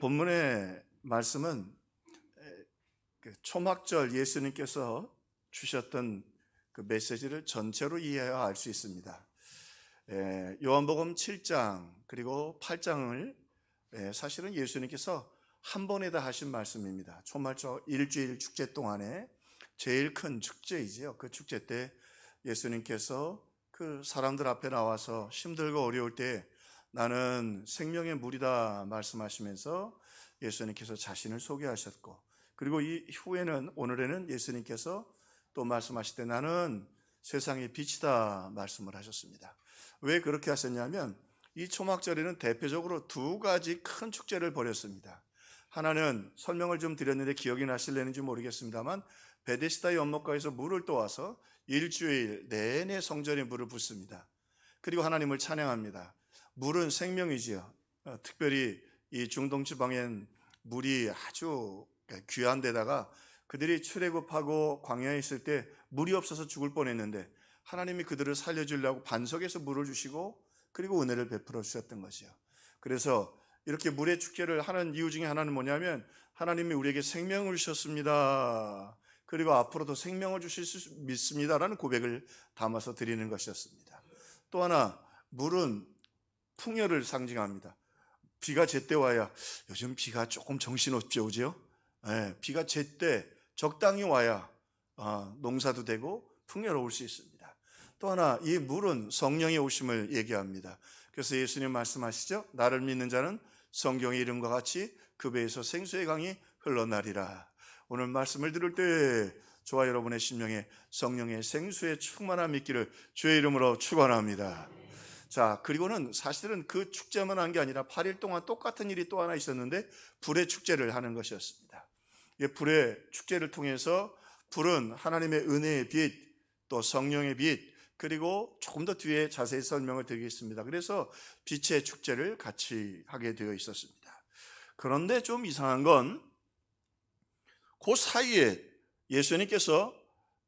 본문의 말씀은 초막절 예수님께서 주셨던 그 메시지를 전체로 이해해야 알 수 있습니다. 요한복음 7장 그리고 8장을 사실은 예수님께서 한 번에 다 하신 말씀입니다. 초막절 일주일 축제 동안에 제일 큰 축제이지요. 그 축제 때 예수님께서 그 사람들 앞에 나와서 힘들고 어려울 때 나는 생명의 물이다 말씀하시면서 예수님께서 자신을 소개하셨고, 그리고 이 후에는 오늘에는 예수님께서 또 말씀하실 때 나는 세상의 빛이다 말씀을 하셨습니다. 왜 그렇게 하셨냐면 이 초막절에는 대표적으로 두 가지 큰 축제를 벌였습니다. 하나는 설명을 좀 드렸는데 기억이 나실려는지 모르겠습니다만 베데스다 연못가에서 물을 떠와서 일주일 내내 성전에 물을 붓습니다. 그리고 하나님을 찬양합니다. 물은 생명이지요. 특별히 이 중동 지방엔 물이 아주 귀한 데다가 그들이 출애굽하고 광야에 있을 때 물이 없어서 죽을 뻔했는데 하나님이 그들을 살려주려고 반석에서 물을 주시고 그리고 은혜를 베풀어 주셨던 것이요. 그래서 이렇게 물의 축제를 하는 이유 중에 하나는 뭐냐면 하나님이 우리에게 생명을 주셨습니다. 그리고 앞으로도 생명을 주실 수 믿습니다라는 고백을 담아서 드리는 것이었습니다. 또 하나, 물은 풍요를 상징합니다. 비가 제때 와야, 요즘 비가 조금 정신없죠, 오죠? 비가 제때 적당히 와야 농사도 되고 풍요로울 수 있습니다. 또 하나, 이 물은 성령의 오심을 얘기합니다. 그래서 예수님 말씀하시죠. 나를 믿는 자는 성경의 이름과 같이 그 배에서 생수의 강이 흘러나리라. 오늘 말씀을 들을 때 저와 여러분의 심령에 성령의 생수에 충만함 있기를 주의 이름으로 축원합니다. 자, 그리고는 사실은 그 축제만 한 게 아니라 8일 동안 똑같은 일이 또 하나 있었는데 불의 축제를 하는 것이었습니다. 이 불의 축제를 통해서 불은 하나님의 은혜의 빛, 또 성령의 빛, 그리고 조금 더 뒤에 자세히 설명을 드리겠습니다. 그래서 빛의 축제를 같이 하게 되어 있었습니다. 그런데 좀 이상한 건 그 사이에 예수님께서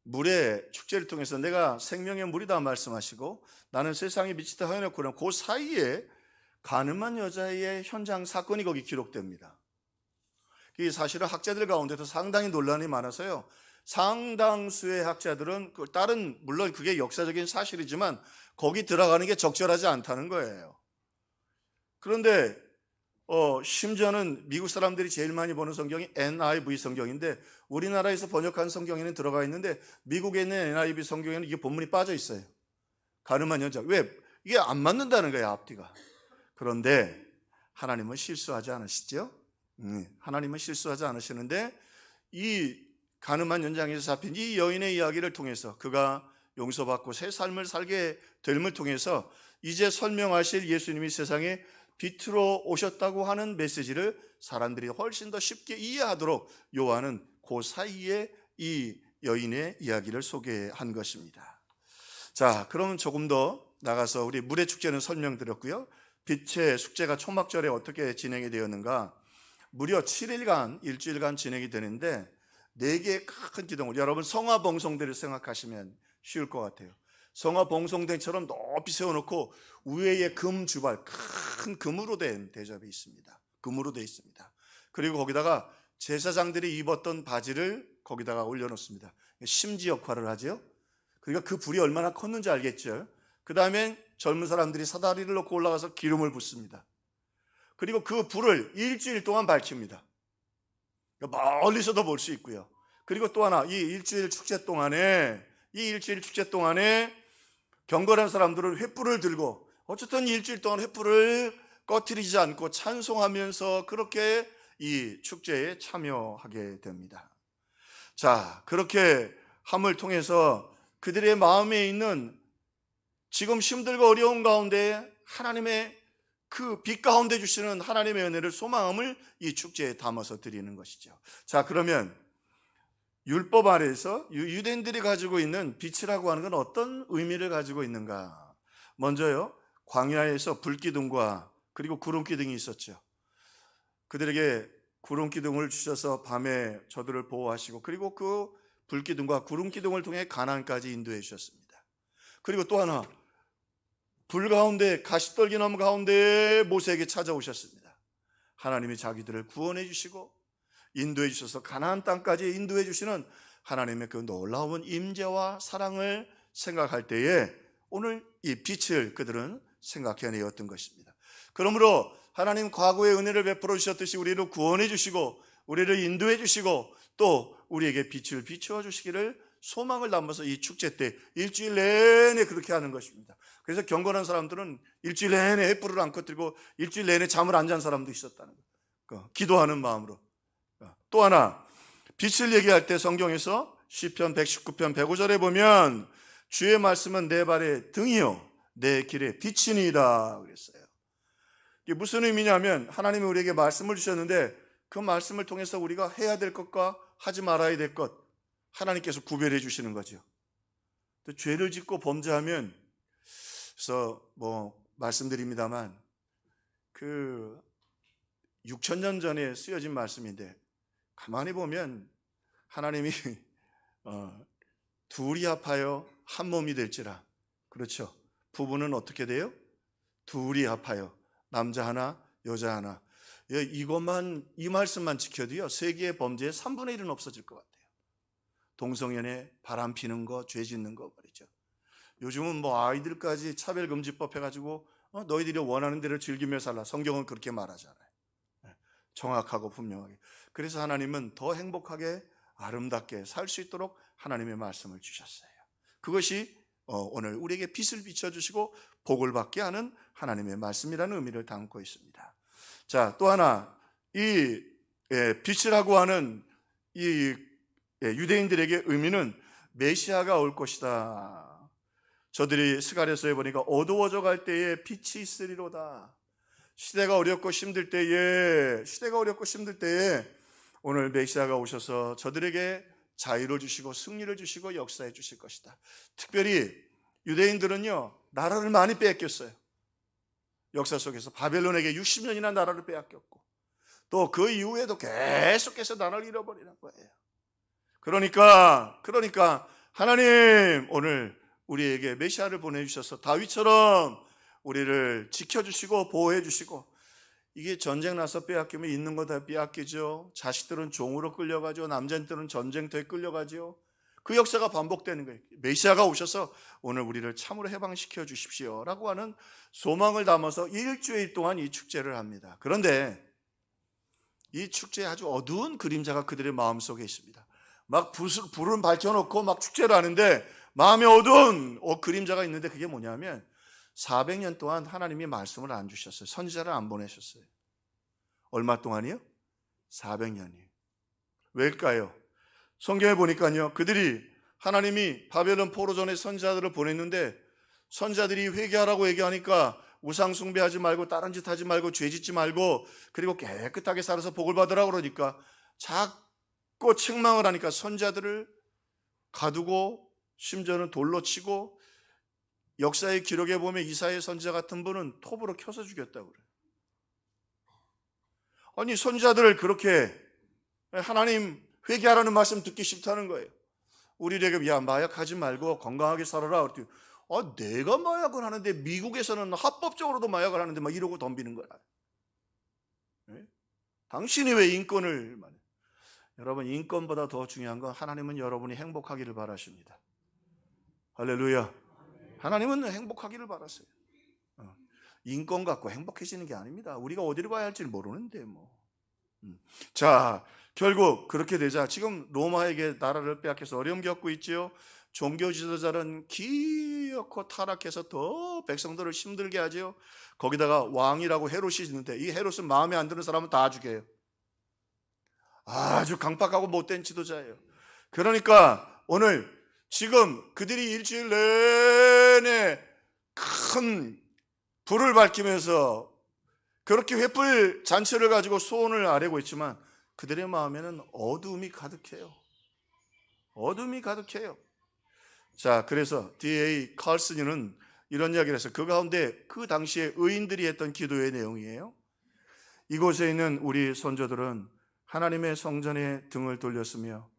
물의 축제를 통해서 내가 생명의 물이다 말씀하시고 나는 세상의 빛이다 하여놓고 그 사이에 가늠한 여자의 현장 사건이 거기 기록됩니다. 이 사실은 학자들 가운데도 상당히 논란이 많아서요. 상당수의 학자들은 다른 물론 그게 역사적인 사실이지만 거기 들어가는 게 적절하지 않다는 거예요. 그런데 심지어는 미국 사람들이 제일 많이 보는 성경이 NIV 성경인데 우리나라에서 번역한 성경에는 들어가 있는데 미국에 있는 NIV 성경에는 이게 본문이 빠져 있어요. 가늠한 여자. 왜? 이게 안 맞는다는 거예요, 앞뒤가. 그런데 하나님은 실수하지 않으시죠? 하나님은 실수하지 않으시는데 이 가늠한 연장에서 잡힌 이 여인의 이야기를 통해서 그가 용서받고 새 삶을 살게 됨을 통해서 이제 설명하실 예수님이 세상에 빛으로 오셨다고 하는 메시지를 사람들이 훨씬 더 쉽게 이해하도록 요한은 그 사이에 이 여인의 이야기를 소개한 것입니다. 자, 그러면 조금 더 나가서 우리 물의 축제는 설명드렸고요. 빛의 축제가 초막절에 어떻게 진행이 되었는가? 무려 7일간, 일주일간 진행이 되는데 4개의 큰 기둥을, 여러분 성화봉송대를 생각하시면 쉬울 것 같아요. 성화봉송대처럼 높이 세워놓고 위에 금 주발, 큰 금으로 된 대접이 있습니다. 금으로 되어 있습니다. 그리고 거기다가 제사장들이 입었던 바지를 거기다가 올려놓습니다. 심지 역할을 하죠. 그러니까 그 불이 얼마나 컸는지 알겠죠. 그 다음에 젊은 사람들이 사다리를 놓고 올라가서 기름을 붓습니다. 그리고 그 불을 일주일 동안 밝힙니다. 멀리서도 볼 수 있고요. 그리고 또 하나, 이 일주일 축제 동안에 경건한 사람들은 횃불을 들고 어쨌든 일주일 동안 횃불을 꺼트리지 않고 찬송하면서 그렇게 이 축제에 참여하게 됩니다. 자, 그렇게 함을 통해서 그들의 마음에 있는 지금 힘들고 어려운 가운데 하나님의 그 빛 가운데 주시는 하나님의 은혜를, 소망을 이 축제에 담아서 드리는 것이죠. 자, 그러면 율법 아래에서 유대인들이 가지고 있는 빛이라고 하는 건 어떤 의미를 가지고 있는가? 먼저요, 광야에서 불기둥과 그리고 구름기둥이 있었죠. 그들에게 구름기둥을 주셔서 밤에 저들을 보호하시고 그리고 그 불기둥과 구름기둥을 통해 가나안까지 인도해 주셨습니다. 그리고 또 하나, 불 가운데 가시떨기나무 가운데 모세에게 찾아오셨습니다. 하나님이 자기들을 구원해 주시고 인도해 주셔서 가나안 땅까지 인도해 주시는 하나님의 그 놀라운 임재와 사랑을 생각할 때에 오늘 이 빛을 그들은 생각해내었던 것입니다. 그러므로 하나님 과거의 은혜를 베풀어 주셨듯이 우리를 구원해 주시고 우리를 인도해 주시고 또 우리에게 빛을 비추어 주시기를 소망을 담아서 이 축제 때 일주일 내내 그렇게 하는 것입니다. 그래서 경건한 사람들은 일주일 내내 횃불을 안 꺼뜨리고 일주일 내내 잠을 안 잔 사람도 있었다는 거예요. 기도하는 마음으로. 또 하나, 빛을 얘기할 때 성경에서 시편 119편 105절에 보면 주의 말씀은 내 발의 등이요 내 길의 빛이니이다 그랬어요. 이게 무슨 의미냐면 하나님이 우리에게 말씀을 주셨는데 그 말씀을 통해서 우리가 해야 될 것과 하지 말아야 될 것 하나님께서 구별해 주시는 거죠. 또 죄를 짓고 범죄하면 그래서 말씀드립니다만 그 6,000년 전에 쓰여진 말씀인데 가만히 보면 하나님이 둘이 합하여 한 몸이 될지라. 그렇죠. 부부는 어떻게 돼요? 둘이 합하여 남자 하나 여자 하나. 이것만 이 말씀만 지켜도요 세계의 범죄의 3분의 1은 없어질 것 같아요. 동성연애 바람 피는 거 죄 짓는 거 말이죠. 요즘은 아이들까지 차별금지법 해가지고 너희들이 원하는 대로 즐기며 살라. 성경은 그렇게 말하잖아요. 정확하고 분명하게. 그래서 하나님은 더 행복하게 아름답게 살 수 있도록 하나님의 말씀을 주셨어요. 그것이 오늘 우리에게 빛을 비춰주시고 복을 받게 하는 하나님의 말씀이라는 의미를 담고 있습니다. 자, 또 하나 이 빛이라고 하는 이 유대인들에게 의미는 메시아가 올 것이다. 저들이 스가랴서에 보니까 어두워져 갈 때에 빛이 있으리로다. 시대가 어렵고 힘들 때에 오늘 메시아가 오셔서 저들에게 자유를 주시고 승리를 주시고 역사해 주실 것이다. 특별히 유대인들은요 나라를 많이 빼앗겼어요. 역사 속에서 바벨론에게 60년이나 나라를 빼앗겼고 또 그 이후에도 계속해서 나라를 잃어버리는 거예요. 그러니까 하나님 오늘 우리에게 메시아를 보내주셔서 다윗처럼 우리를 지켜주시고 보호해주시고, 이게 전쟁 나서 빼앗기면 있는 거 다 빼앗기죠. 자식들은 종으로 끌려가죠. 남자들은 전쟁터에 끌려가죠. 그 역사가 반복되는 거예요. 메시아가 오셔서 오늘 우리를 참으로 해방시켜 주십시오 라고 하는 소망을 담아서 일주일 동안 이 축제를 합니다. 그런데 이 축제에 아주 어두운 그림자가 그들의 마음속에 있습니다. 막 불은 밝혀놓고 막 축제를 하는데 마음에 어두운 그림자가 있는데, 그게 뭐냐면 400년 동안 하나님이 말씀을 안 주셨어요. 선지자를 안 보내셨어요. 얼마 동안이요? 400년이요. 왜일까요? 성경에 보니까요, 그들이 하나님이 바벨론 포로 전에 선지자들을 보냈는데 선지자들이 회개하라고 얘기하니까 우상 숭배하지 말고 다른 짓 하지 말고 죄 짓지 말고 그리고 깨끗하게 살아서 복을 받으라고 그러니까 자꾸 책망을 하니까 선지자들을 가두고 심지어는 돌로 치고, 역사의 기록에 보면 이사야 선지자 같은 분은 톱으로 켜서 죽였다고 그래요. 아니 선지자들을 그렇게 하나님 회개하라는 말씀 듣기 싫다는 거예요. 우리에게 야 마약하지 말고 건강하게 살아라. 그랬더니 내가 마약을 하는데 미국에서는 합법적으로도 마약을 하는데 막 이러고 덤비는 거야. 네? 당신이 왜 인권을 말해? 여러분, 인권보다 더 중요한 건 하나님은 여러분이 행복하기를 바라십니다. 할렐루야. 하나님은 행복하기를 바랐어요. 인권 갖고 행복해지는 게 아닙니다. 우리가 어디로 가야 할지 모르는데 자, 결국 그렇게 되자 지금 로마에게 나라를 빼앗겨서 어려움 겪고 있지요. 종교 지도자는 기어코 타락해서 더 백성들을 힘들게 하죠. 거기다가 왕이라고 헤롯이 있는데 이 헤롯은 마음에 안 드는 사람은 다 죽여요. 아주 강팍하고 못된 지도자예요. 그러니까 오늘 지금 그들이 일주일 내내 큰 불을 밝히면서 그렇게 횃불 잔치를 가지고 소원을 아뢰고 있지만 그들의 마음에는 어두움이 가득해요. 어둠이 가득해요. 자, 그래서 D.A. 칼슨이는 이런 이야기를 해서 그 가운데 그 당시에 의인들이 했던 기도의 내용이에요. 이곳에 있는 우리 선조들은 하나님의 성전에 등을 돌렸으며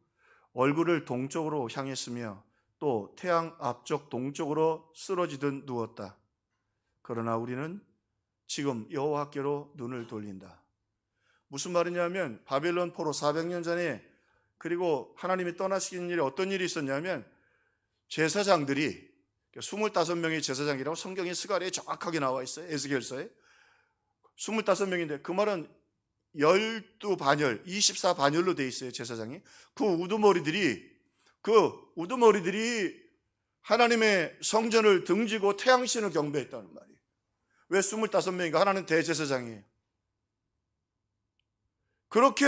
얼굴을 동쪽으로 향했으며 또 태양 앞쪽 동쪽으로 쓰러지듯 누웠다. 그러나 우리는 지금 여호와께로 눈을 돌린다. 무슨 말이냐면 바벨론 포로 400년 전에, 그리고 하나님이 떠나시는 일에 어떤 일이 있었냐면 제사장들이 25명의 제사장이라고 성경의 스가랴에 정확하게 나와 있어요. 에스겔서에 25명인데 그 말은 12반열, 24반열로 돼 있어요. 제사장이. 그 우두머리들이 하나님의 성전을 등지고 태양신을 경배했다는 말이에요. 왜 25명인가? 하나님 대제사장이에요. 그렇게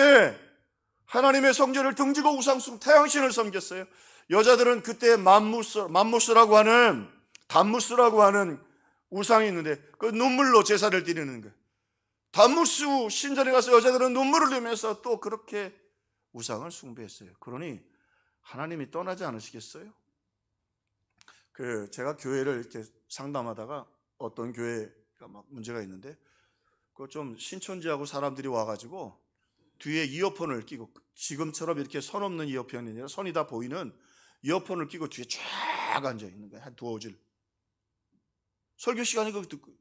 하나님의 성전을 등지고 우상숭 태양신을 섬겼어요. 여자들은 그때 맘무스라고 하는, 단무스라고 하는 우상이 있는데 그 눈물로 제사를 드리는 거예요. 단무스 신전에 가서 여자들은 눈물을 흘리면서 또 그렇게 우상을 숭배했어요. 그러니 하나님이 떠나지 않으시겠어요? 제가 교회를 이렇게 상담하다가 어떤 교회가 막 문제가 있는데 그 좀 신천지하고 사람들이 와가지고 뒤에 이어폰을 끼고, 지금처럼 이렇게 선 없는 이어폰이 아니라 선이 다 보이는 이어폰을 끼고 뒤에 쫙 앉아 있는 거예요. 한 두어 줄. 설교 시간에 그거 듣고.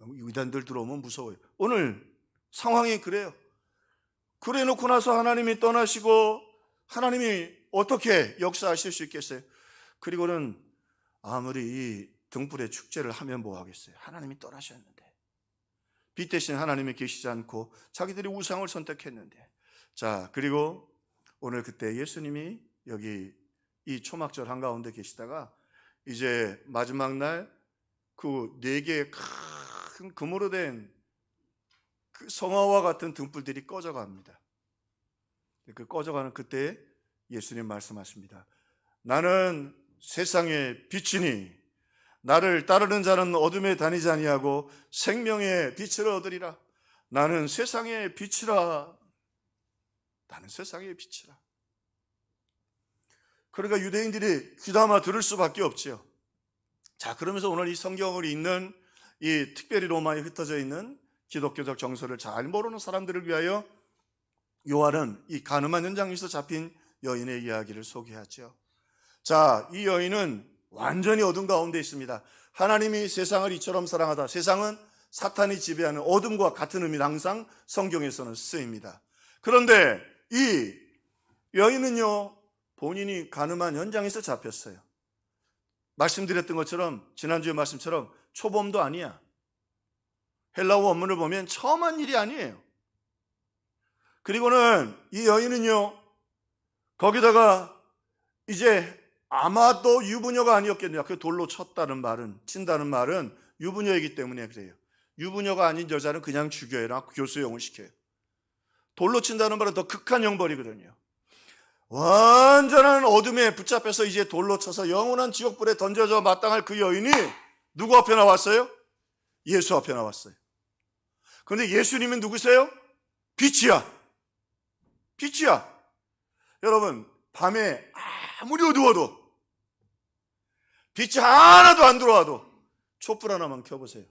의단들 들어오면 무서워요. 오늘 상황이 그래요. 그래 놓고 나서 하나님이 떠나시고 하나님이 어떻게 역사하실 수 있겠어요? 그리고는 아무리 이 등불의 축제를 하면 뭐 하겠어요? 하나님이 떠나셨는데. 빛 대신 하나님이 계시지 않고 자기들이 우상을 선택했는데. 자, 그리고 오늘 그때 예수님이 여기 이 초막절 한가운데 계시다가 이제 마지막 날 그 4개의 큰 금으로 된 그 성화와 같은 등불들이 꺼져갑니다. 그 꺼져가는 그때 예수님 말씀하십니다. 나는 세상의 빛이니 나를 따르는 자는 어둠에 다니지 아니하고 생명의 빛을 얻으리라. 나는 세상의 빛이라. 나는 세상의 빛이라. 그러니까 유대인들이 귀담아 들을 수밖에 없지요. 자, 그러면서 오늘 이 성경을 읽는, 이 특별히 로마에 흩어져 있는 기독교적 정서를 잘 모르는 사람들을 위하여 요한은 이 가늠한 현장에서 잡힌 여인의 이야기를 소개하죠. 자, 이 여인은 완전히 어둠 가운데 있습니다. 하나님이 세상을 이처럼 사랑하다. 세상은 사탄이 지배하는 어둠과 같은 의미를 항상 성경에서는 쓰입니다. 그런데 이 여인은요, 본인이 가늠한 현장에서 잡혔어요. 말씀드렸던 것처럼, 지난주의 말씀처럼 초범도 아니야. 헬라어 원문을 보면 처음 한 일이 아니에요. 그리고는 이 여인은요, 거기다가 이제 아마도 유부녀가 아니었겠냐. 그 돌로 친다는 말은 유부녀이기 때문에 그래요. 유부녀가 아닌 여자는 그냥 죽여요. 교수형을 시켜요. 돌로 친다는 말은 더 극한 형벌이거든요. 완전한 어둠에 붙잡혀서 이제 돌로 쳐서 영원한 지옥불에 던져져 마땅할 그 여인이 누구 앞에 나왔어요? 예수 앞에 나왔어요. 그런데 예수님은 누구세요? 빛이야. 빛이야. 여러분, 밤에 아무리 어두워도, 빛이 하나도 안 들어와도 촛불 하나만 켜보세요.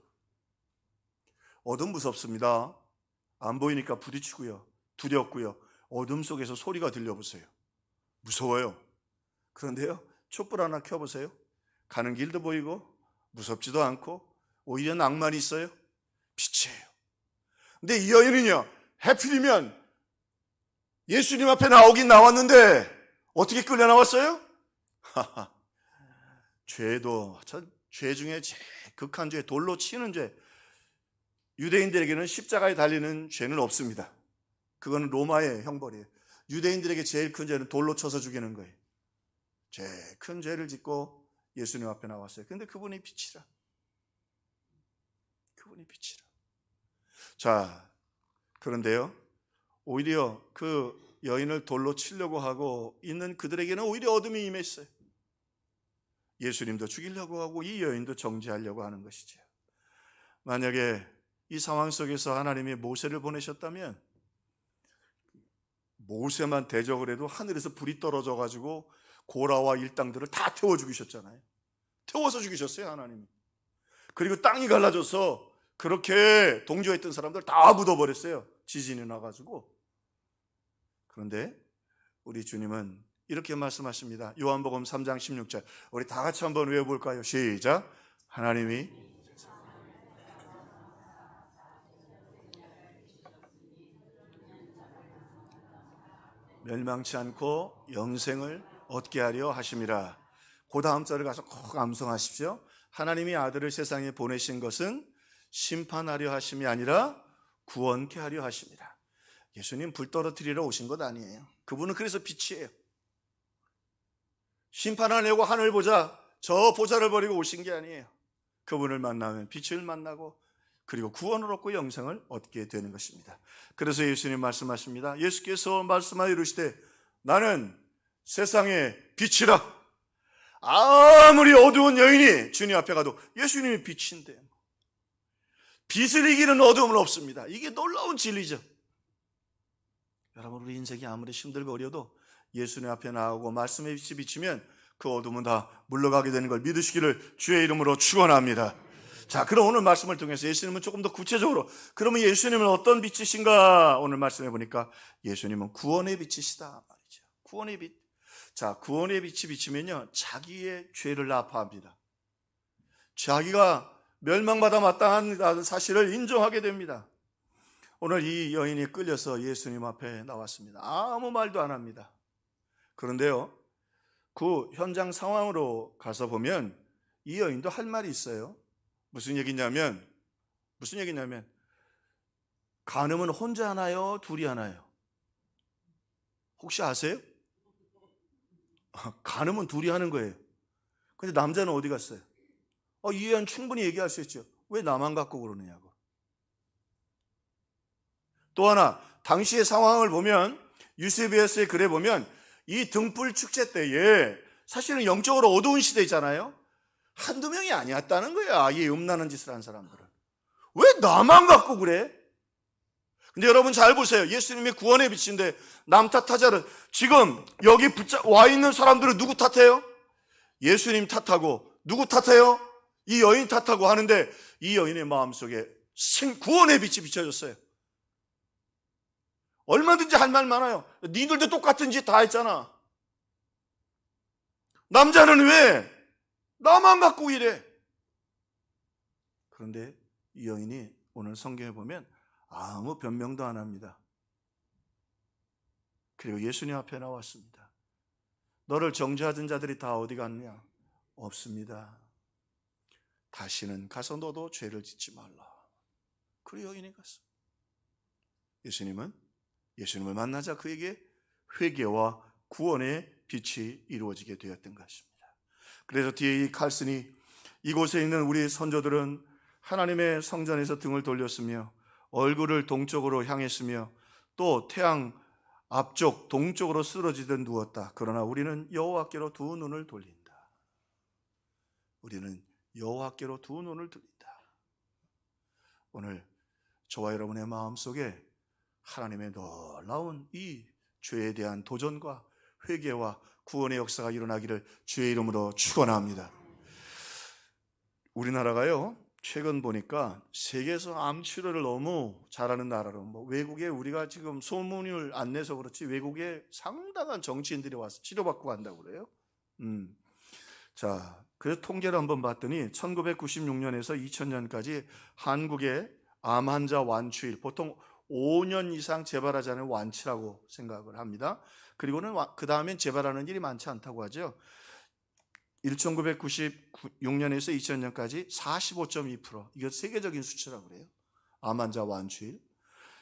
어둠 무섭습니다. 안 보이니까 부딪히고요, 두렵고요, 어둠 속에서 소리가 들려보세요. 무서워요. 그런데요, 촛불 하나 켜보세요. 가는 길도 보이고 무섭지도 않고 오히려 낭만이 있어요. 빛이에요. 근데 이 여인은요, 해필이면 예수님 앞에 나오긴 나왔는데 어떻게 끌려 나왔어요? 죄 중에 제일 극한 죄, 돌로 치는 죄. 유대인들에게는 십자가에 달리는 죄는 없습니다. 그건 로마의 형벌이에요. 유대인들에게 제일 큰 죄는 돌로 쳐서 죽이는 거예요. 제일 큰 죄를 짓고 예수님 앞에 나왔어요. 근데 그분이 빛이라. 그분이 빛이라. 자, 그런데요, 오히려 그 여인을 돌로 치려고 하고 있는 그들에게는 오히려 어둠이 임했어요. 예수님도 죽이려고 하고 이 여인도 정죄하려고 하는 것이죠. 만약에 이 상황 속에서 하나님이 모세를 보내셨다면 모세만 대적을 해도 하늘에서 불이 떨어져 가지고 고라와 일당들을 다 태워 죽이셨잖아요. 태워서 죽이셨어요, 하나님이. 그리고 땅이 갈라져서 그렇게 동조했던 사람들 다 묻어버렸어요, 지진이 나가지고. 그런데 우리 주님은 이렇게 말씀하십니다. 요한복음 3장 16절. 우리 다 같이 한번 외워볼까요? 시작. 하나님이 멸망치 않고 영생을 얻게 하려 하심이라. 그 다음 절을 가서 꼭 암송하십시오. 하나님이 아들을 세상에 보내신 것은 심판하려 하심이 아니라 구원케 하려 하심이라. 예수님 불 떨어뜨리러 오신 것 아니에요. 그분은 그래서 빛이에요. 심판하려고 하늘 보자, 저 보좌를 버리고 오신 게 아니에요. 그분을 만나면 빛을 만나고 그리고 구원을 얻고 영생을 얻게 되는 것입니다. 그래서 예수님 말씀하십니다. 예수께서 말씀하여 이르시되 나는 세상의 빛이라. 아무리 어두운 여인이 주님 앞에 가도 예수님이 빛인데 빛을 이기는 어두움은 없습니다. 이게 놀라운 진리죠. 여러분, 우리 인생이 아무리 힘들고 어려도 예수님 앞에 나오고 말씀의 빛이 비치면 그 어둠은 다 물러가게 되는 걸 믿으시기를 주의 이름으로 축원합니다. 자, 그럼 오늘 말씀을 통해서 예수님은 조금 더 구체적으로, 그러면 예수님은 어떤 빛이신가? 오늘 말씀해 보니까 예수님은 구원의 빛이시다 말이죠. 구원의 빛. 자, 구원의 빛이 비치면요, 자기의 죄를 납파합니다. 자기가 멸망받아 마땅한 사실을 인정하게 됩니다. 오늘 이 여인이 끌려서 예수님 앞에 나왔습니다. 아무 말도 안 합니다. 그런데요, 그 현장 상황으로 가서 보면 이 여인도 할 말이 있어요. 무슨 얘기냐면 간음은 혼자 하나요? 둘이 하나요? 혹시 아세요? 간음은 둘이 하는 거예요. 근데 남자는 어디 갔어요? 이 여인 충분히 얘기할 수 있죠. 왜 나만 갖고 그러느냐고. 또 하나, 당시의 상황을 보면, 유세비에스의 글에 보면 이 등불 축제 때에 사실은 영적으로 어두운 시대잖아요. 한두 명이 아니었다는 거야, 이 음란한 짓을 한 사람들은. 왜 나만 갖고 그래? 근데 여러분 잘 보세요. 예수님의 구원의 빛인데 남 탓하자는, 지금 여기 와 있는 사람들은 누구 탓해요? 예수님 탓하고, 누구 탓해요? 이 여인 탓하고 하는데, 이 여인의 마음속에 구원의 빛이 비춰졌어요. 얼마든지 할 말 많아요. 니들도 똑같은 짓 다 했잖아. 남자는 왜 나만 갖고 이래? 그런데 이 여인이 오늘 성경에 보면 아무 변명도 안 합니다. 그리고 예수님 앞에 나왔습니다. 너를 정죄하던 자들이 다 어디 갔냐? 없습니다. 다시는 가서 너도 죄를 짓지 말라. 그리고 여인이 갔습니다. 예수님을 만나자 그에게 회개와 구원의 빛이 이루어지게 되었던 것입니다. 그래서 뒤에 이 칼슨이, 이곳에 있는 우리 선조들은 하나님의 성전에서 등을 돌렸으며 얼굴을 동쪽으로 향했으며 또 태양 앞쪽 동쪽으로 쓰러지듯 누웠다. 그러나 우리는 여호와께로 두 눈을 돌린다. 우리는 여호와께로 두 눈을 돌린다. 오늘 저와 여러분의 마음속에 하나님의 놀라운 이 죄에 대한 도전과 회개와 구원의 역사가 일어나기를 주의 이름으로 축원합니다. 우리나라가요, 최근 보니까 세계에서 암 치료를 너무 잘하는 나라로, 외국에 우리가 지금 소문을 안 내서 그렇지 외국에 상당한 정치인들이 와서 치료받고 간다고 그래요. 자, 그래서 통계를 한번 봤더니 1996년에서 2000년까지 한국의 암 환자 완치율, 보통 5년 이상 재발하지 않은 완치라고 생각을 합니다. 그리고는 그 다음엔 재발하는 일이 많지 않다고 하죠. 1996년에서 2000년까지 45.2%, 이거 세계적인 수치라고 그래요. 암 환자 완치율.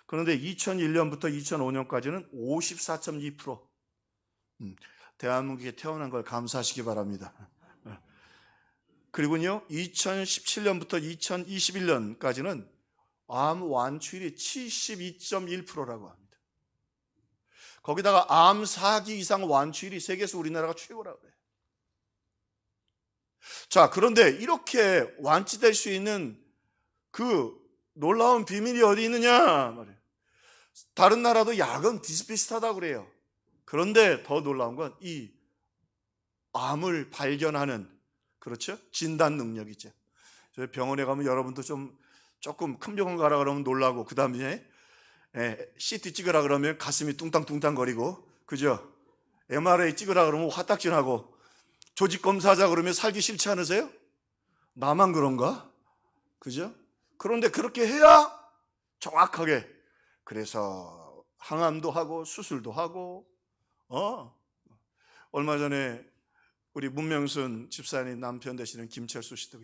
그런데 2001년부터 2005년까지는 54.2%. 대한민국에 태어난 걸 감사하시기 바랍니다. 그리고요, 2017년부터 2021년까지는 암 완치율이 72.1%라고 합니다. 거기다가 암 4기 이상 완치율이 세계에서 우리나라가 최고라고 그래요. 자, 그런데 이렇게 완치될 수 있는 그 놀라운 비밀이 어디 있느냐 말이에요. 다른 나라도 약은 비슷비슷하다고 그래요. 그런데 더 놀라운 건 이 암을 발견하는, 그렇죠? 진단 능력이죠. 저희 병원에 가면 여러분도 조금 큰 병원 가라 그러면 놀라고, 그 다음에 CT 찍으라 그러면 가슴이 뚱땅뚱땅 거리고, 그죠? MRI 찍으라 그러면 화딱지나고, 조직 검사하자 그러면 살기 싫지 않으세요? 나만 그런가? 그죠? 그런데 그렇게 해야 정확하게, 그래서 항암도 하고 수술도 하고 얼마 전에 우리 문명순 집사님 남편 되시는 김철수 씨도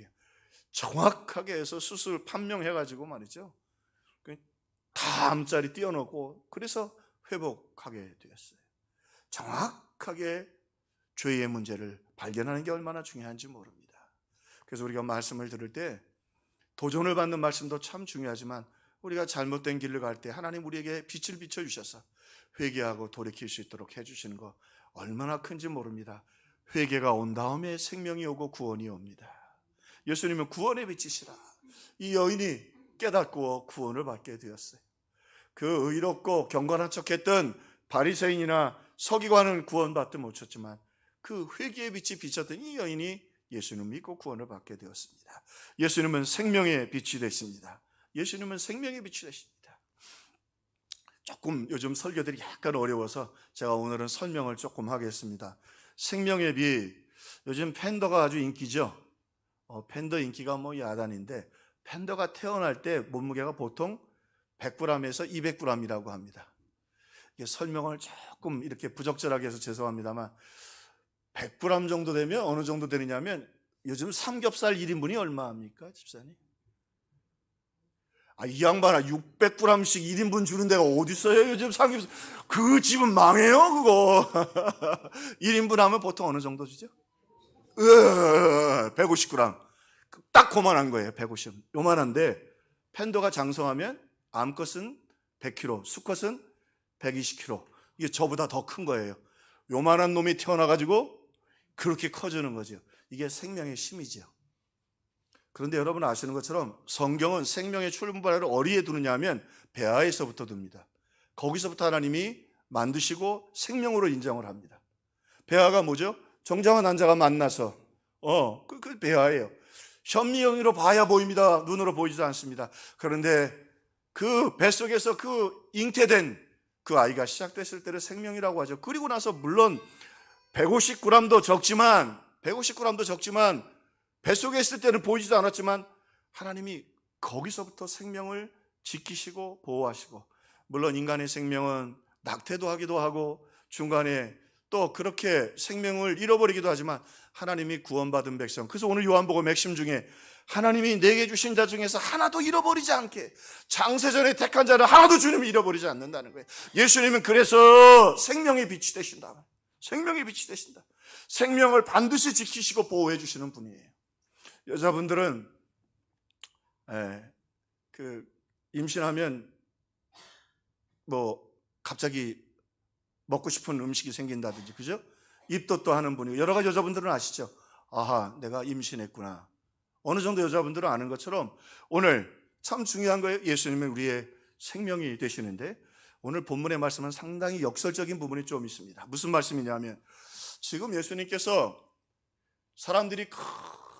정확하게 해서 수술 판명해가지고 말이죠, 다음자리 띄워놓고 그래서 회복하게 되었어요. 정확하게 죄의 문제를 발견하는 게 얼마나 중요한지 모릅니다. 그래서 우리가 말씀을 들을 때 도전을 받는 말씀도 참 중요하지만 우리가 잘못된 길을 갈 때 하나님 우리에게 빛을 비춰주셔서 회개하고 돌이킬 수 있도록 해주시는 거 얼마나 큰지 모릅니다. 회개가 온 다음에 생명이 오고 구원이 옵니다. 예수님은 구원의 빛이시라. 이 여인이 깨닫고 구원을 받게 되었어요. 그 의롭고 경건한 척했던 바리새인이나 서기관은 구원받지 못했지만 그 회개의 빛이 비쳤던 이 여인이 예수님을 믿고 구원을 받게 되었습니다. 예수님은 생명의 빛이 되십니다. 예수님은 생명의 빛이 되십니다. 조금 요즘 설교들이 약간 어려워서 제가 오늘은 설명을 조금 하겠습니다. 생명의 빛, 요즘 팬더가 아주 인기죠. 팬더 인기가 야단인데, 팬더가 태어날 때 몸무게가 보통 100g에서 200g이라고 합니다. 이게 설명을 조금 이렇게 부적절하게 해서 죄송합니다만 100g 정도 되면 어느 정도 되느냐면 요즘 삼겹살 1인분이 얼마입니까, 집사님? 이 양반아, 600g씩 1인분 주는 데가 어디 있어요? 요즘 삼겹살. 그 집은 망해요, 그거. 1인분 하면 보통 어느 정도 주죠? 150g. 딱 그만한 거예요, 150. 요만한데 팬더가 장성하면 암컷은 100kg, 수컷은 120kg. 이게 저보다 더 큰 거예요. 요만한 놈이 태어나가지고 그렇게 커지는 거죠. 이게 생명의 힘이죠. 그런데 여러분 아시는 것처럼 성경은 생명의 출발을 어디에 두느냐 하면 배아에서부터 둡니다. 거기서부터 하나님이 만드시고 생명으로 인정을 합니다. 배아가 뭐죠? 정자와 난자가 만나서 그 배아예요. 현미경으로 봐야 보입니다. 눈으로 보이지도 않습니다. 그런데 그 뱃속에서 그 잉태된 그 아이가 시작됐을 때를 생명이라고 하죠. 그리고 나서 물론 150g도 적지만 뱃속에 있을 때는 보이지도 않았지만 하나님이 거기서부터 생명을 지키시고 보호하시고, 물론 인간의 생명은 낙태도 하기도 하고 중간에 또 그렇게 생명을 잃어버리기도 하지만 하나님이 구원받은 백성, 그래서 오늘 요한복음 핵심 중에 하나님이 내게 주신 자 중에서 하나도 잃어버리지 않게, 창세전에 택한 자를 하나도 주님이 잃어버리지 않는다는 거예요. 예수님은 그래서 생명의 빛이 되신다. 생명의 빛이 되신다. 생명을 반드시 지키시고 보호해 주시는 분이에요. 여자분들은 임신하면 갑자기 먹고 싶은 음식이 생긴다든지, 그죠? 입덧도 하는 분이고 여러 가지 여자분들은 아시죠? 아하, 내가 임신했구나. 어느 정도 여자분들은 아는 것처럼 오늘 참 중요한 거예요. 예수님은 우리의 생명이 되시는데 오늘 본문의 말씀은 상당히 역설적인 부분이 좀 있습니다. 무슨 말씀이냐면 지금 예수님께서 사람들이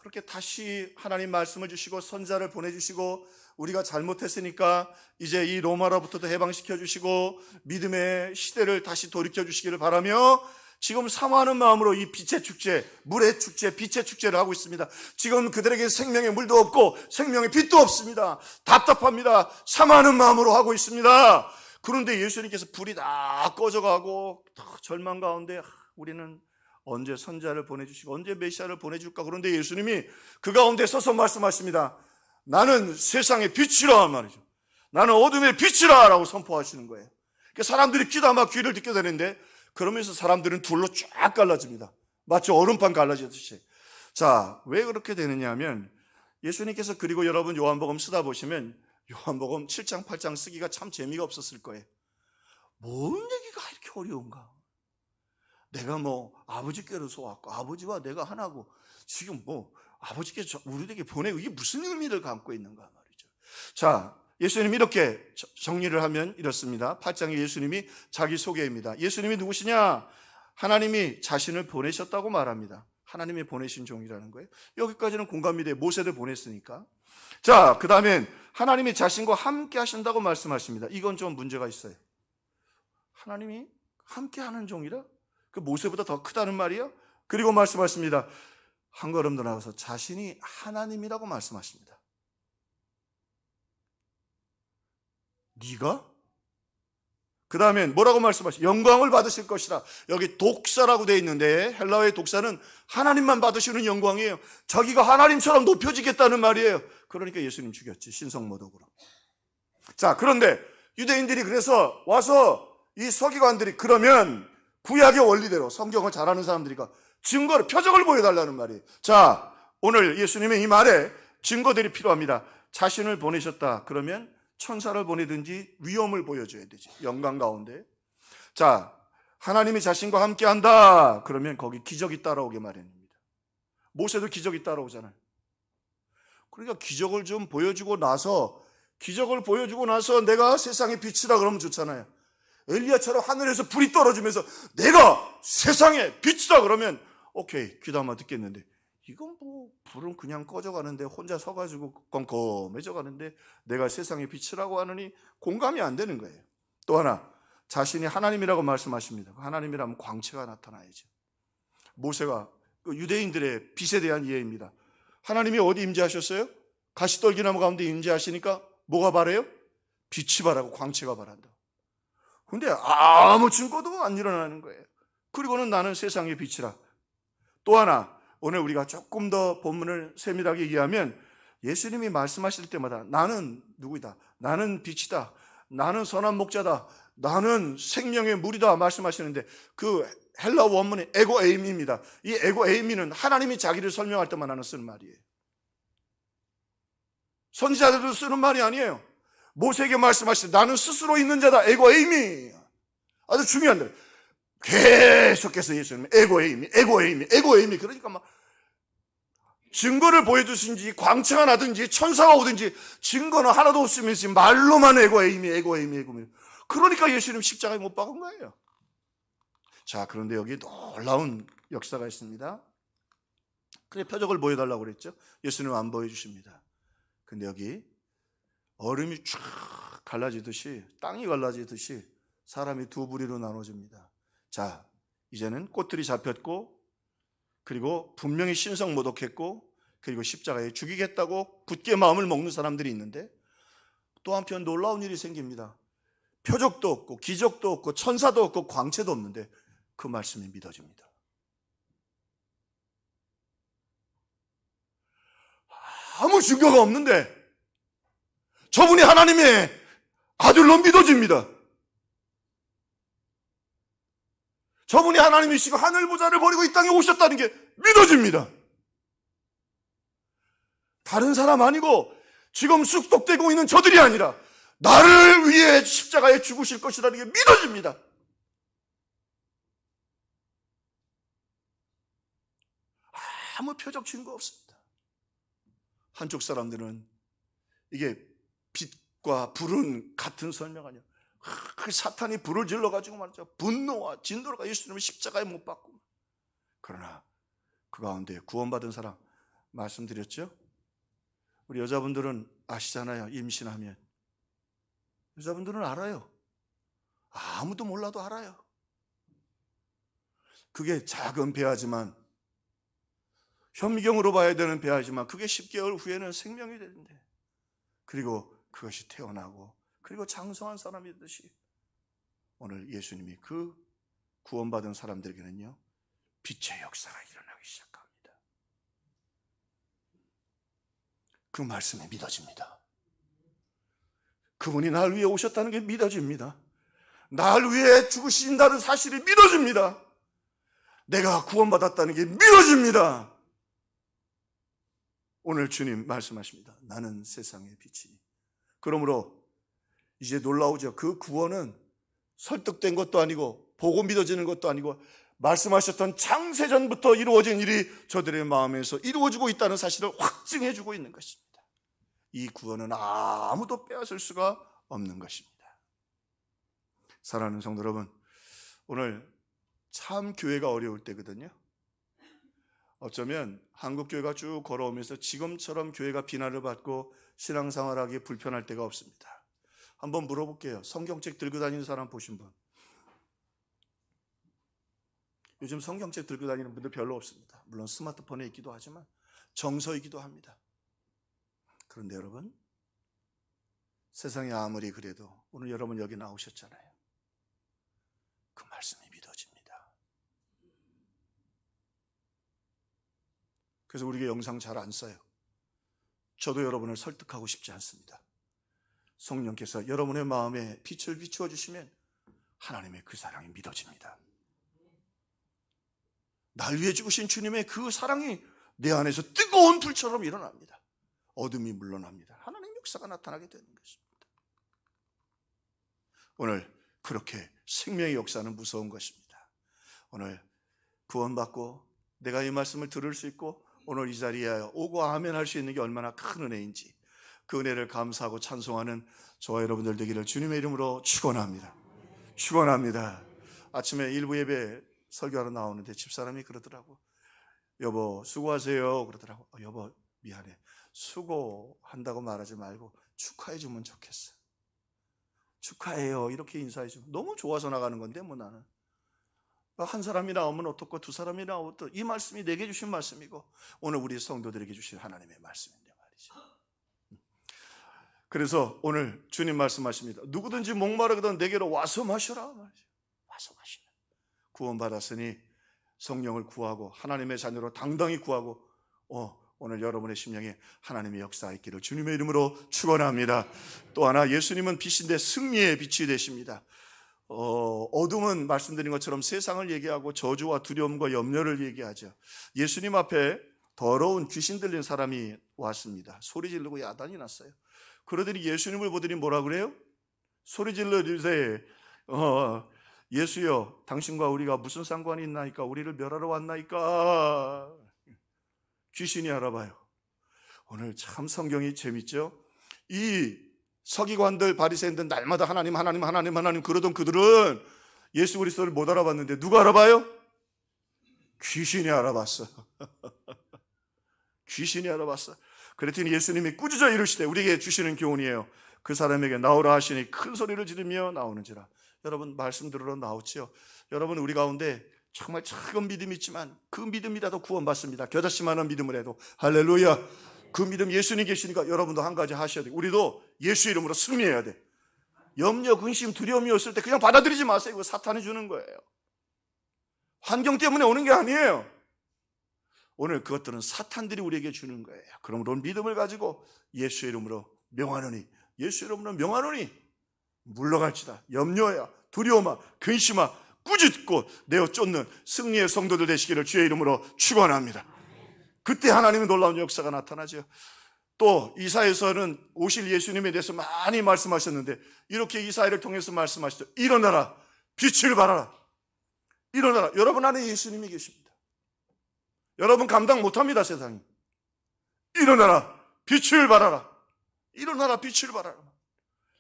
그렇게 다시 하나님 말씀을 주시고 선자를 보내주시고 우리가 잘못했으니까 이제 이 로마로부터도 해방시켜 주시고 믿음의 시대를 다시 돌이켜 주시기를 바라며 지금 사모하는 마음으로 이 빛의 축제, 물의 축제, 빛의 축제를 하고 있습니다. 지금 그들에게 생명의 물도 없고 생명의 빛도 없습니다. 답답합니다. 사모하는 마음으로 하고 있습니다. 그런데 예수님께서 불이 다 꺼져가고 절망 가운데 우리는 언제 선자를 보내주시고 언제 메시아를 보내줄까? 그런데 예수님이 그 가운데 서서 말씀하십니다. 나는 세상의 빛이라 말이죠. 나는 어둠의 빛이라 라고 선포하시는 거예요. 그러니까 사람들이 귀담아 귀를 듣게 되는데 그러면서 사람들은 둘로 쫙 갈라집니다. 마치 얼음판 갈라지듯이. 자, 왜 그렇게 되느냐 하면 예수님께서, 그리고 여러분 요한복음 쓰다 보시면 요한복음 7장 8장 쓰기가 참 재미가 없었을 거예요. 뭔 얘기가 이렇게 어려운가? 내가 아버지께로서 왔고 아버지와 내가 하나고 지금 아버지께서 우리에게 보내고 이게 무슨 의미를 담고 있는가 말이죠. 자, 예수님이 이렇게 정리를 하면 이렇습니다. 8장에 예수님이 자기 소개입니다. 예수님이 누구시냐? 하나님이 자신을 보내셨다고 말합니다. 하나님이 보내신 종이라는 거예요. 여기까지는 공감이 돼요. 모세를 보냈으니까. 자, 그 다음엔 하나님이 자신과 함께 하신다고 말씀하십니다. 이건 좀 문제가 있어요. 하나님이 함께 하는 종이라? 그 모세보다 더 크다는 말이에요? 그리고 말씀하십니다. 한 걸음 더 나가서 자신이 하나님이라고 말씀하십니다. 네가? 그 다음에 뭐라고 말씀하시죠? 영광을 받으실 것이라. 여기 독사라고 되어 있는데 헬라어의 독사는 하나님만 받으시는 영광이에요. 자기가 하나님처럼 높여지겠다는 말이에요. 그러니까 예수님 죽였지, 신성모독으로. 자, 그런데 유대인들이 그래서 와서 이 서기관들이 그러면 구약의 원리대로 성경을 잘 아는 사람들이니까 증거를, 표적을 보여달라는 말이에요. 자, 오늘 예수님의 이 말에 증거들이 필요합니다. 자신을 보내셨다 그러면 천사를 보내든지 위엄을 보여줘야 되지, 영광 가운데. 자, 하나님이 자신과 함께 한다 그러면 거기 기적이 따라오게 마련입니다. 모세도 기적이 따라오잖아요. 그러니까 기적을 좀 보여주고 나서, 기적을 보여주고 나서 내가 세상의 빛이다 그러면 좋잖아요. 엘리야처럼 하늘에서 불이 떨어지면서 내가 세상의 빛이다 그러면 오케이, 귀담아 듣겠는데, 이건 뭐 불은 그냥 꺼져가는데, 혼자 서가지고 껌껌해져 가는데 내가 세상의 빛이라고 하느니 공감이 안 되는 거예요. 또 하나, 자신이 하나님이라고 말씀하십니다. 하나님이라면 광채가 나타나야죠. 모세가 유대인들의 빛에 대한 이해입니다. 하나님이 어디 임재하셨어요? 가시떨기나무 가운데 임재하시니까 뭐가 바래요? 빛이 바라고 광채가 바란다. 근데 아무 증거도 안 일어나는 거예요. 그리고는 나는 세상의 빛이라. 또 하나, 오늘 우리가 조금 더 본문을 세밀하게 이해하면 예수님이 말씀하실 때마다 나는 누구이다, 나는 빛이다, 나는 선한 목자다, 나는 생명의 물이다 말씀하시는데 그 헬라 원문이 에고 에이미입니다. 이 에고 에이미는 하나님이 자기를 설명할 때만 하는 쓰는 말이에요. 선지자들도 쓰는 말이 아니에요. 모세에게 말씀하실 때 나는 스스로 있는 자다, 에고 에이미. 아주 중요한 데 계속해서 예수님은 에고 에이미, 에고 에이미, 에고 에이미. 그러니까 막 증거를 보여주신지 광채가 나든지 천사가 오든지 증거는 하나도 없으면서 말로만 에고 에이미, 에고 에이미, 에고 에이미. 그러니까 예수님 십자가에 못 박은 거예요. 자, 그런데 여기 놀라운 역사가 있습니다. 그래, 표적을 보여달라고 그랬죠. 예수님은 안 보여주십니다. 근데 여기 얼음이 쫙 갈라지듯이, 땅이 갈라지듯이 사람이 두 부리로 나눠집니다. 자, 이제는 꽃들이 잡혔고, 그리고 분명히 신성모독했고, 그리고 십자가에 죽이겠다고 굳게 마음을 먹는 사람들이 있는데, 또 한편 놀라운 일이 생깁니다. 표적도 없고 기적도 없고 천사도 없고 광채도 없는데 그 말씀이 믿어집니다. 아무 증거가 없는데 저분이 하나님의 아들로 믿어집니다. 저분이 하나님이시고 하늘 보좌를 버리고 이 땅에 오셨다는 게 믿어집니다. 다른 사람 아니고 지금 쑥덕대고 있는 저들이 아니라 나를 위해 십자가에 죽으실 것이라는 게 믿어집니다. 아무 표적 증거 없습니다. 한쪽 사람들은 이게 빛과 불은 같은 설명 아니야. 그 사탄이 불을 질러가지고 말이죠. 분노와 진노가 예수님을 십자가에 못 박고. 그러나 그 가운데 구원받은 사람 말씀드렸죠? 우리 여자분들은 아시잖아요. 임신하면 여자분들은 알아요. 아무도 몰라도 알아요. 그게 작은 배아지만, 현미경으로 봐야 되는 배아지만 그게 10개월 후에는 생명이 되는데, 그리고 그것이 태어나고 그리고 장성한 사람이 되듯이 오늘 예수님이 그 구원받은 사람들에게는요 빛의 역사가 일어나기 시작합니다. 그 말씀이 믿어집니다. 그분이 날 위해 오셨다는 게 믿어집니다. 날 위해 죽으신다는 사실이 믿어집니다. 내가 구원받았다는 게 믿어집니다. 오늘 주님 말씀하십니다. 나는 세상의 빛이니. 그러므로 이제 놀라우죠. 그 구원은 설득된 것도 아니고 보고 믿어지는 것도 아니고 말씀하셨던 창세전부터 이루어진 일이 저들의 마음에서 이루어지고 있다는 사실을 확증해 주고 있는 것입니다. 이 구원은 아무도 빼앗을 수가 없는 것입니다. 사랑하는 성도 여러분, 오늘 참 교회가 어려울 때거든요. 어쩌면 한국 교회가 쭉 걸어오면서 지금처럼 교회가 비난을 받고 신앙생활하기 불편할 때가 없습니다. 한번 물어볼게요. 성경책 들고 다니는 사람 보신 분? 요즘 성경책 들고 다니는 분들 별로 없습니다. 물론 스마트폰에 있기도 하지만 정서이기도 합니다. 그런데 여러분, 세상이 아무리 그래도 오늘 여러분 여기 나오셨잖아요. 그래서 우리에게 영상 잘 안 써요. 저도 여러분을 설득하고 싶지 않습니다. 성령께서 여러분의 마음에 빛을 비추어 주시면 하나님의 그 사랑이 믿어집니다. 날 위해 죽으신 주님의 그 사랑이 내 안에서 뜨거운 불처럼 일어납니다. 어둠이 물러납니다. 하나님의 역사가 나타나게 되는 것입니다. 오늘 그렇게 생명의 역사는 무서운 것입니다. 오늘 구원받고 내가 이 말씀을 들을 수 있고 오늘 이 자리에 오고 아멘 할 수 있는 게 얼마나 큰 은혜인지 그 은혜를 감사하고 찬송하는 저와 여러분들 되기를 주님의 이름으로 축원합니다. 축원합니다. 아침에 일부 예배 설교하러 나오는데 집사람이 그러더라고. 여보 수고하세요 그러더라고. 여보 미안해. 수고한다고 말하지 말고 축하해 주면 좋겠어. 축하해요 이렇게 인사해 주면 너무 좋아서 나가는 건데 뭐 나는 한 사람이 나오면 어떻고 두 사람이 나오면 또 이 말씀이 내게 주신 말씀이고 오늘 우리 성도들에게 주신 하나님의 말씀인데 말이죠. 그래서 오늘 주님 말씀하십니다. 누구든지 목마르거든 내게로 와서 마셔라 말이죠. 와서 마시라. 구원받았으니 성령을 구하고 하나님의 자녀로 당당히 구하고 오늘 여러분의 심령에 하나님의 역사있기를 주님의 이름으로 축원합니다. 또 하나 예수님은 빛인데 승리의 빛이 되십니다. 어둠은 말씀드린 것처럼 세상을 얘기하고 저주와 두려움과 염려를 얘기하죠. 예수님 앞에 더러운 귀신 들린 사람이 왔습니다. 소리 지르고 야단이 났어요. 그러더니 예수님을 보더니 뭐라 그래요? 소리 질러 이르되 예수여 당신과 우리가 무슨 상관이 있나이까? 우리를 멸하러 왔나이까? 귀신이 알아봐요. 오늘 참 성경이 재밌죠? 이 서기관들 바리새인들 날마다 하나님 그러던 그들은 예수 그리스도를 못 알아봤는데 누가 알아봐요? 귀신이 알아봤어. 귀신이 알아봤어. 그랬더니 예수님이 꾸짖어 이르시되 우리에게 주시는 교훈이에요. 그 사람에게 나오라 하시니 큰 소리를 지르며 나오는지라. 여러분 말씀 들으러 나오지요. 여러분 우리 가운데 정말 작은 믿음이 있지만 그 믿음이라도 구원받습니다. 겨자씨만한 믿음을 해도 할렐루야. 그 믿음 예수님 계시니까 여러분도 한 가지 하셔야 돼요. 우리도 예수 이름으로 승리해야 돼. 염려, 근심, 두려움이 없을 때 그냥 받아들이지 마세요. 이거 사탄이 주는 거예요. 환경 때문에 오는 게 아니에요. 오늘 그것들은 사탄들이 우리에게 주는 거예요. 그러므로 믿음을 가지고 예수 이름으로 명하노니 예수 이름으로 명하노니 물러갈지다. 염려야, 두려움아, 근심아, 꾸짖고 내어 쫓는 승리의 성도들 되시기를 주의 이름으로 축원합니다. 그때 하나님의 놀라운 역사가 나타나죠. 또 이사야서는 오실 예수님에 대해서 많이 말씀하셨는데 이렇게 이사야를 통해서 말씀하시죠. 일어나라, 빛을 발하라. 일어나라. 여러분 안에 예수님이 계십니다. 여러분 감당 못합니다, 세상이. 일어나라, 빛을 발하라. 일어나라, 빛을 발하라.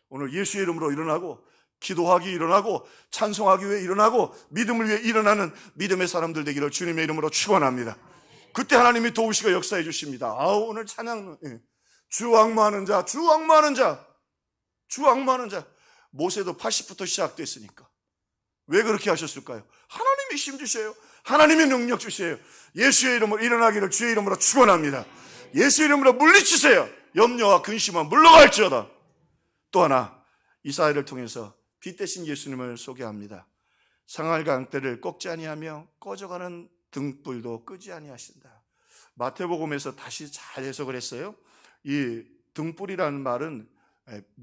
오늘 예수의 이름으로 일어나고 기도하기 일어나고 찬송하기 위해 일어나고 믿음을 위해 일어나는 믿음의 사람들 되기를 주님의 이름으로 축원합니다. 그때 하나님이 도우시고 역사해 주십니다. 오늘 찬양 주 악마하는 자, 주 악마하는 자, 주 악마하는 자. 모세도 80부터 시작됐으니까 왜 그렇게 하셨을까요? 하나님이 힘 주셔요. 하나님이 능력 주셔요. 예수의 이름으로 일어나기를 주의 이름으로 축원합니다. 예수의 이름으로 물리치세요. 염려와 근심은 물러갈지어다. 또 하나 이사야를 통해서 빛 대신 예수님을 소개합니다. 상할 강대를 꺾지 아니하며 꺼져가는 등불도 끄지 아니하신다. 마태복음에서 다시 잘 해석을 했어요. 이 등불이라는 말은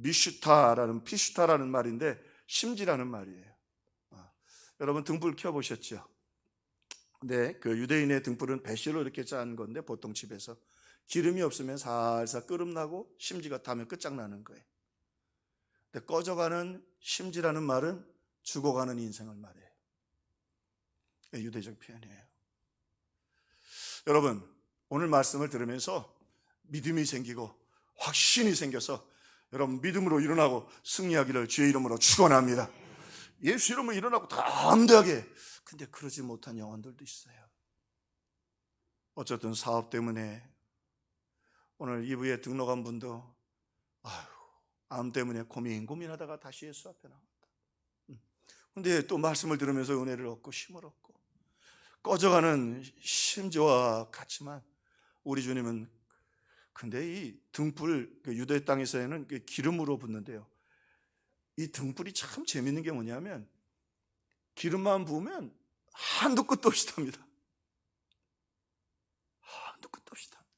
피슈타라는 말인데 심지라는 말이에요. 여러분 등불 켜보셨죠? 네, 그 유대인의 등불은 배실로 이렇게 짠 건데 보통 집에서 기름이 없으면 살살 끓음나고 심지가 타면 끝장나는 거예요. 근데 꺼져가는 심지라는 말은 죽어가는 인생을 말해요. 유대적 표현이에요. 여러분 오늘 말씀을 들으면서 믿음이 생기고 확신이 생겨서 여러분 믿음으로 일어나고 승리하기를 주의 이름으로 축원합니다. 예수 이름으로 일어나고 담대하게. 근데 그러지 못한 영혼들도 있어요. 어쨌든 사업 때문에 오늘 2부에 등록한 분도 암 때문에 고민하다가 다시 예수 앞에 나왔다. 근데 또 말씀을 들으면서 은혜를 얻고 힘을 얻고 꺼져가는 심지와 같지만 우리 주님은 근데 이 등불 유대 땅에서는 기름으로 붓는데요. 이 등불이 참 재밌는 게 뭐냐면 기름만 부으면 한도 끝도 없이 답니다. 한도 끝도 없이 답니다.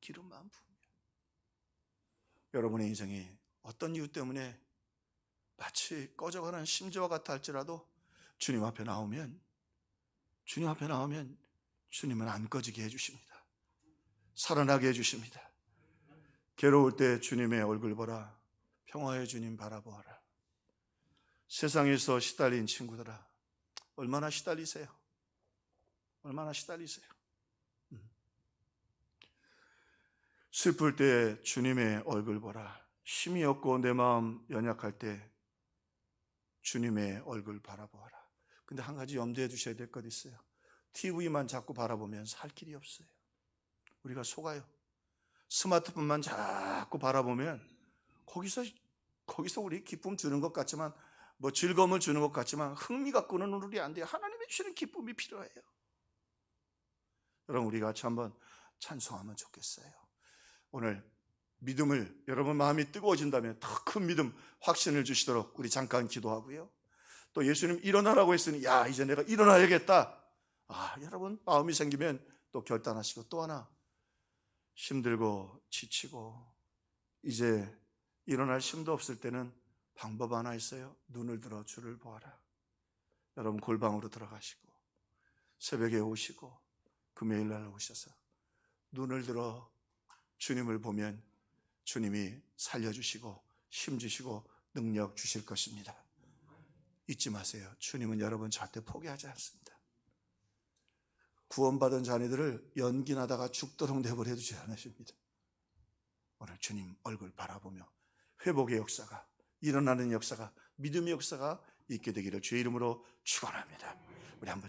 기름만 부으면. 여러분의 인생이 어떤 이유 때문에 마치 꺼져가는 심지와 같아 할지라도 주님 앞에 나오면 주님은 안 꺼지게 해주십니다. 살아나게 해주십니다. 괴로울 때 주님의 얼굴 보라. 평화의 주님 바라보아라. 세상에서 시달린 친구들아, 얼마나 시달리세요? 얼마나 시달리세요? 슬플 때 주님의 얼굴 보라. 힘이 없고 내 마음 연약할 때 주님의 얼굴 바라보아라. 근데 한 가지 염두에 두셔야 될 것 있어요. TV만 자꾸 바라보면 살 길이 없어요. 우리가 속아요. 스마트폰만 자꾸 바라보면 거기서 우리 기쁨 주는 것 같지만, 뭐 즐거움을 주는 것 같지만 흥미 갖고는 우리 안 돼요. 하나님이 주시는 기쁨이 필요해요. 여러분, 우리 같이 한번 찬송하면 좋겠어요. 오늘 믿음을, 여러분 마음이 뜨거워진다면 더 큰 믿음, 확신을 주시도록 우리 잠깐 기도하고요. 또 예수님 일어나라고 했으니 야, 이제 내가 일어나야겠다. 여러분 마음이 생기면 또 결단하시고, 또 하나 힘들고 지치고 이제 일어날 힘도 없을 때는 방법 하나 있어요. 눈을 들어 주를 보아라. 여러분 골방으로 들어가시고 새벽에 오시고 금요일 날 오셔서 눈을 들어 주님을 보면 주님이 살려주시고 힘주시고 능력 주실 것입니다. 잊지 마세요. 주님은 여러분 절대 포기하지 않습니다. 구원받은 자녀들을 연기나다가 죽도록 내버려 두지 않으십니다. 오늘 주님 얼굴 바라보며 회복의 역사가 일어나는 역사가, 믿음의 역사가 있게 되기를 주의 이름으로 축원합니다. 우리 한번